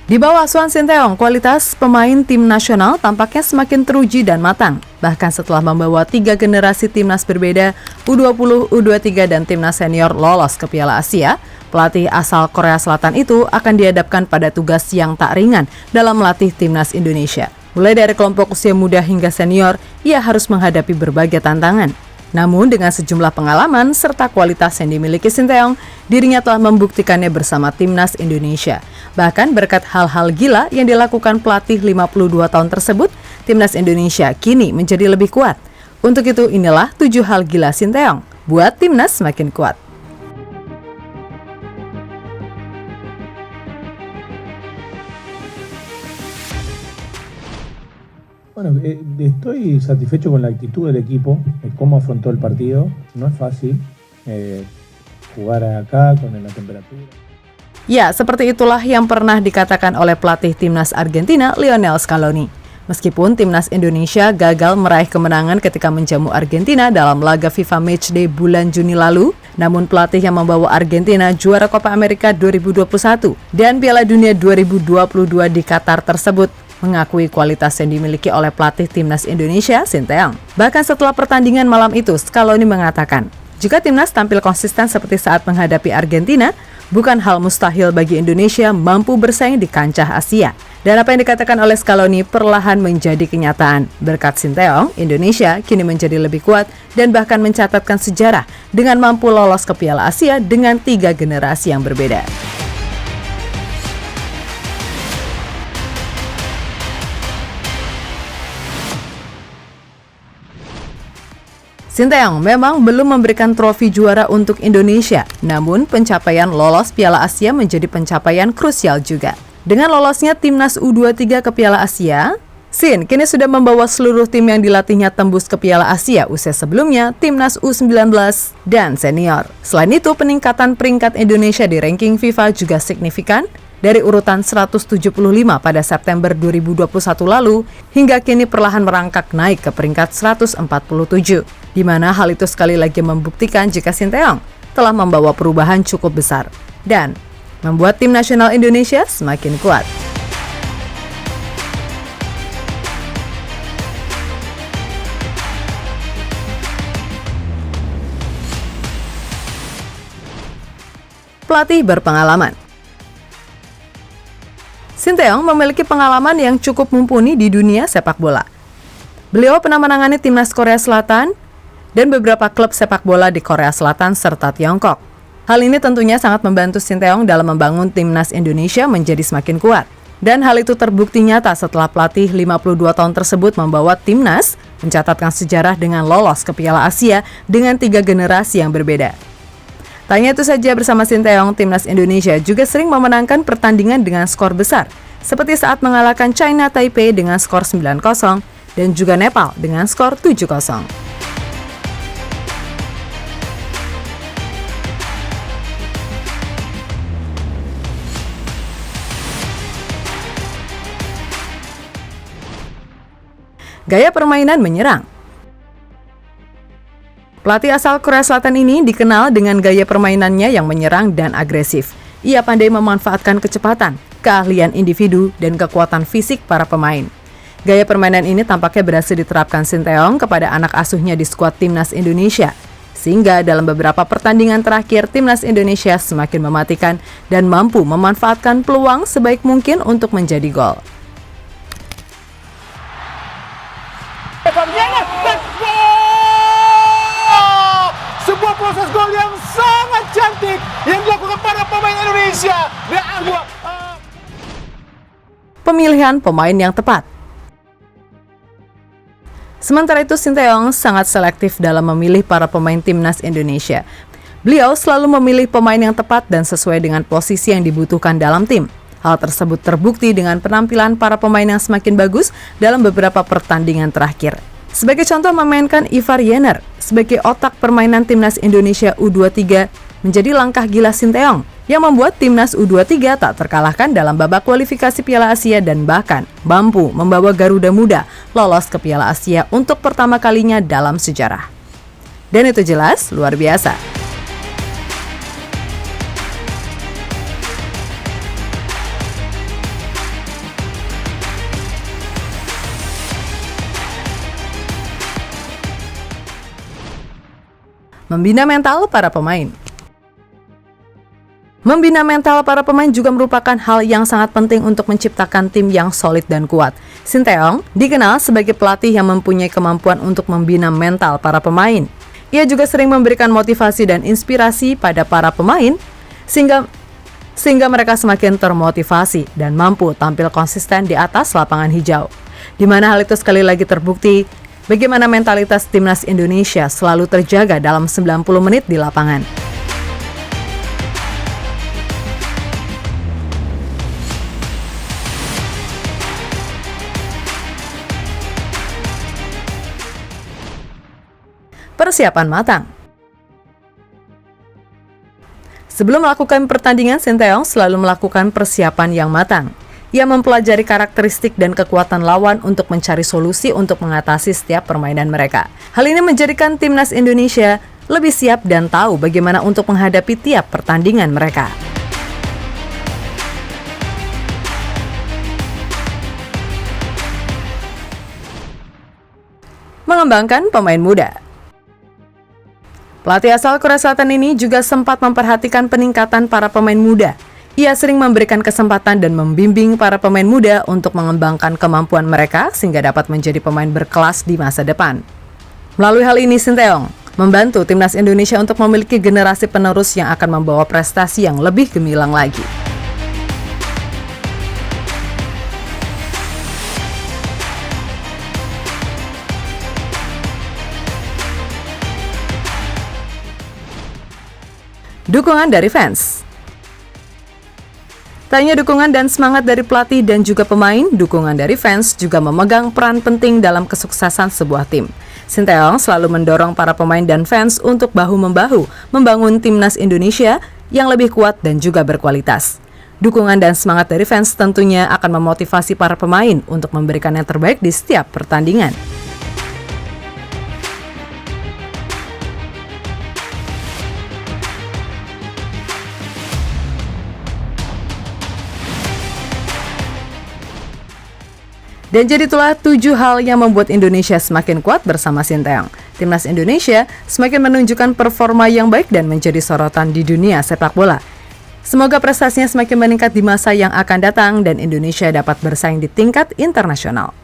Di bawah asuhan Sinteyong, kualitas pemain tim nasional tampaknya semakin teruji dan matang. Bahkan setelah membawa 3 generasi timnas berbeda, U20, U23, dan timnas senior lolos ke Piala Asia, pelatih asal Korea Selatan itu akan dihadapkan pada tugas yang tak ringan dalam melatih timnas Indonesia. Mulai dari kelompok usia muda hingga senior, ia harus menghadapi berbagai tantangan. Namun dengan sejumlah pengalaman serta kualitas yang dimiliki Sinteyong, dirinya telah membuktikannya bersama timnas Indonesia. Bahkan berkat hal-hal gila yang dilakukan pelatih 52 tahun tersebut, timnas Indonesia kini menjadi lebih kuat. Untuk itu inilah 7 hal gila Sinteyong, buat timnas semakin kuat. Bueno, estoy satisfecho con la actitud del equipo, de cómo afrontó el partido. No es fácil jugar acá con la temperatura. Ya, seperti itulah yang pernah dikatakan oleh pelatih timnas Argentina, Lionel Scaloni. Meskipun timnas Indonesia gagal meraih kemenangan ketika menjamu Argentina dalam laga FIFA Matchday bulan Juni lalu, namun pelatih yang membawa Argentina juara Copa America 2021 dan Piala Dunia 2022 di Qatar tersebut mengakui kualitas yang dimiliki oleh pelatih timnas Indonesia, Sinteyong. Bahkan setelah pertandingan malam itu, Scaloni mengatakan, jika timnas tampil konsisten seperti saat menghadapi Argentina, bukan hal mustahil bagi Indonesia mampu bersaing di kancah Asia. Dan apa yang dikatakan oleh Scaloni perlahan menjadi kenyataan. Berkat Sinteyong, Indonesia kini menjadi lebih kuat dan bahkan mencatatkan sejarah dengan mampu lolos ke Piala Asia dengan 3 generasi yang berbeda. Sinteyong memang belum memberikan trofi juara untuk Indonesia, namun pencapaian lolos Piala Asia menjadi pencapaian krusial juga. Dengan lolosnya timnas U23 ke Piala Asia, Sin kini sudah membawa seluruh tim yang dilatihnya tembus ke Piala Asia usai sebelumnya timnas U19 dan senior. Selain itu, peningkatan peringkat Indonesia di ranking FIFA juga signifikan, dari urutan 175 pada September 2021 lalu, hingga kini perlahan merangkak naik ke peringkat 147, di mana hal itu sekali lagi membuktikan jika Sinteyong telah membawa perubahan cukup besar dan membuat tim nasional Indonesia semakin kuat. Pelatih berpengalaman. Sinteyong memiliki pengalaman yang cukup mumpuni di dunia sepak bola. Beliau pernah menangani timnas Korea Selatan dan beberapa klub sepak bola di Korea Selatan serta Tiongkok. Hal ini tentunya sangat membantu Sinteyong dalam membangun timnas Indonesia menjadi semakin kuat. Dan hal itu terbukti nyata setelah pelatih 52 tahun tersebut membawa timnas mencatatkan sejarah dengan lolos ke Piala Asia dengan 3 generasi yang berbeda. Tanya itu saja bersama Sinteyong, timnas Indonesia juga sering memenangkan pertandingan dengan skor besar, seperti saat mengalahkan China Taipei dengan skor 9-0 dan juga Nepal dengan skor 7-0. Gaya permainan menyerang. Pelatih asal Korea Selatan ini dikenal dengan gaya permainannya yang menyerang dan agresif. Ia pandai memanfaatkan kecepatan, keahlian individu, dan kekuatan fisik para pemain. Gaya permainan ini tampaknya berhasil diterapkan Sinteyong kepada anak asuhnya di skuad timnas Indonesia. Sehingga dalam beberapa pertandingan terakhir, timnas Indonesia semakin mematikan dan mampu memanfaatkan peluang sebaik mungkin untuk menjadi gol. Sebuah proses gol yang sangat cantik yang dilakukan para pemain Indonesia. Pemilihan pemain yang tepat. Sementara itu, Sinteyong sangat selektif dalam memilih para pemain timnas Indonesia. Beliau selalu memilih pemain yang tepat dan sesuai dengan posisi yang dibutuhkan dalam tim. Hal tersebut terbukti dengan penampilan para pemain yang semakin bagus dalam beberapa pertandingan terakhir. Sebagai contoh, memainkan Ivar Jenner sebagai otak permainan timnas Indonesia U23 menjadi langkah gila Sinteyong yang membuat timnas U23 tak terkalahkan dalam babak kualifikasi Piala Asia dan bahkan mampu membawa Garuda Muda lolos ke Piala Asia untuk pertama kalinya dalam sejarah. Dan itu jelas luar biasa. Membina mental para pemain. Membina mental para pemain juga merupakan hal yang sangat penting untuk menciptakan tim yang solid dan kuat. Sinteyong dikenal sebagai pelatih yang mempunyai kemampuan untuk membina mental para pemain. Ia juga sering memberikan motivasi dan inspirasi pada para pemain sehingga mereka semakin termotivasi dan mampu tampil konsisten di atas lapangan hijau. Di mana hal itu sekali lagi terbukti bagaimana mentalitas timnas Indonesia selalu terjaga dalam 90 menit di lapangan. Persiapan matang. Sebelum melakukan pertandingan, Sinteyong selalu melakukan persiapan yang matang. Ia mempelajari karakteristik dan kekuatan lawan untuk mencari solusi untuk mengatasi setiap permainan mereka. Hal ini menjadikan timnas Indonesia lebih siap dan tahu bagaimana untuk menghadapi tiap pertandingan mereka. Mengembangkan pemain muda. Pelatih asal Korea Selatan ini juga sempat memperhatikan peningkatan para pemain muda. Ia sering memberikan kesempatan dan membimbing para pemain muda untuk mengembangkan kemampuan mereka sehingga dapat menjadi pemain berkelas di masa depan. Melalui hal ini, Sinteyong membantu timnas Indonesia untuk memiliki generasi penerus yang akan membawa prestasi yang lebih gemilang lagi. Dukungan dari fans. Tak hanya dukungan dan semangat dari pelatih dan juga pemain, dukungan dari fans juga memegang peran penting dalam kesuksesan sebuah tim. Sinteyong selalu mendorong para pemain dan fans untuk bahu-membahu membangun timnas Indonesia yang lebih kuat dan juga berkualitas. Dukungan dan semangat dari fans tentunya akan memotivasi para pemain untuk memberikan yang terbaik di setiap pertandingan. Dan jadi itulah 7 hal yang membuat Indonesia semakin kuat bersama Sinteyong. Timnas Indonesia semakin menunjukkan performa yang baik dan menjadi sorotan di dunia sepak bola. Semoga prestasinya semakin meningkat di masa yang akan datang dan Indonesia dapat bersaing di tingkat internasional.